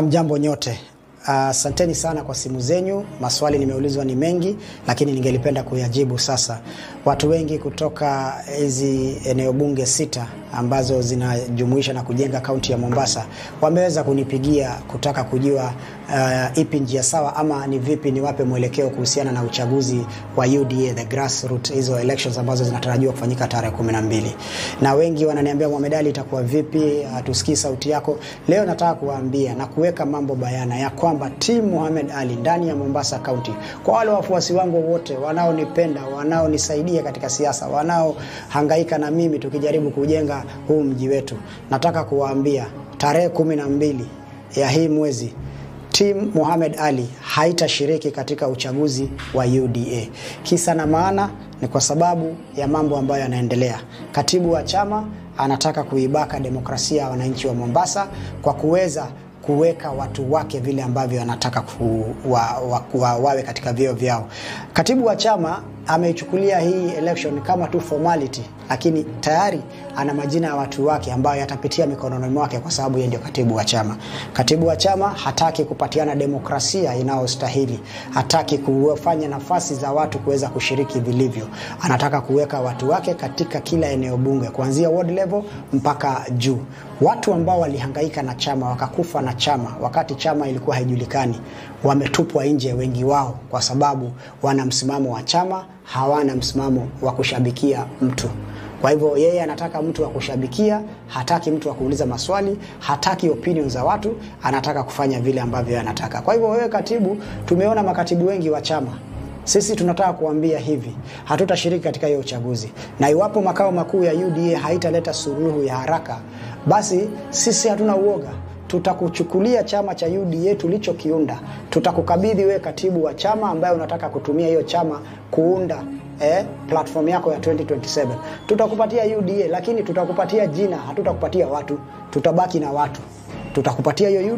Hamjambo nyote. Asanteni sana kwa simu zenyu. Maswali nimeulizwa ni mengi, lakini ningelipenda kuyajibu sasa. Watu wengi kutoka hizi eneo bunge 6 ambazo zinajumuisha na kujenga kaunti ya Mombasa wameweza kunipigia kutaka kujua ipi njia sawa ama ni vipi niwape mwelekeo kuhusiana na uchaguzi wa UDA, the grassroots, hizo elections ambazo zinatarajiwa kufanyika tarehe 12. Na wengi wananiambia Mohamed Ali itakuwa vipi, hatusikii sauti yako. Leo nataka kuwaambia na kuweka mambo bayana ya kwamba team Mohamed Ali ndani ya Mombasa County, kwa wale wafuasi wangu wote wanaonipenda, wanaonisaidia katika siasa, wanaohangaika na mimi tukijaribu kujenga huu mji wetu, nataka kuwaambia tarehe 12 ya hii mwezi team Mohamed Ali haitashiriki katika uchaguzi wa UDA. Kisa na maana ni kwa sababu ya mambo ambayo yanaendelea. Katibu wa chama anataka kuibaka demokrasia ya wananchi wa Mombasa kwa kuweza kuweka watu wake vile ambavyo anataka wawe katika vyeo vyao. Katibu wa chama ameichukulia hii election kama tu formality, lakini tayari ana majina ya watu wake ambayo yatapitia mikononi mwake kwa sababu yeye ndio katibu wa chama. Katibu wa chama hataki kupatiana demokrasia inayostahili, hataki kufanya nafasi za watu kuweza kushiriki vilivyo. Anataka kuweka watu wake katika kila eneo bunge kuanzia ward level mpaka juu. Watu ambao walihangaika na chama, wakakufa na chama wakati chama ilikuwa haijulikani, wametupwa nje wengi wao kwa sababu wana msimamo wa chama, hawana msimamo wa kushabikia mtu. Kwa hivyo yeye anataka mtu wa kushabikia, hataki mtu wa kuuliza maswali, hataki opinions za watu, anataka kufanya vile ambavyo anataka. Kwa hivyo wewe katibu, tumeona makatibu wengi wa chama. Sisi tunataka kuambia hivi, hatutashiriki katika hiyo uchaguzi. Na iwapo makao makuu ya UDA haitaleta suluhu ya haraka, basi sisi hatuna uoga. Tutakuchukulia chama cha UDA tulichokiunda. Tutakukabidhi wewe katibu wa chama ambaye unataka kutumia hiyo chama kuunda platform yako ya 2027. Tutakupatia UDA, lakini tutakupatia jina, hatutakupatia watu. Tutabaki na watu. Tutakupatia hiyo